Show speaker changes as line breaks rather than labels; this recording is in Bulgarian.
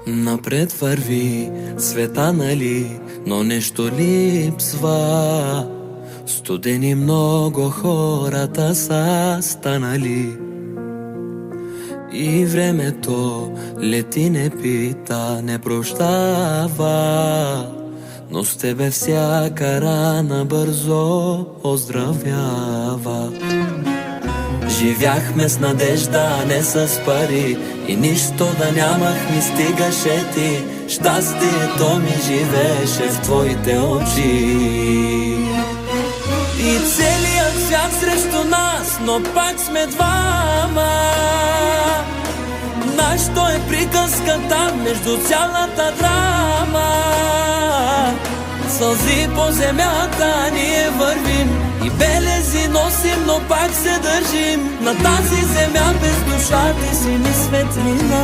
Напред върви света, нали, но нещо липсва. Студени много хората са станали. И времето лети, не пита, не прощава, но с тебе всяка рана бързо оздравява. Живяхме с надежда, а не с пари, и нищо да нямах ми стигаше ти. Щастието ми живееше в твоите очи. И целият свят срещу нас, но пак сме двама. Нашто е приказката между цялата драма. Сълзи по земята ние вървим и белези носим, но пак се държим. На тази земя без душа ти си ми светлина.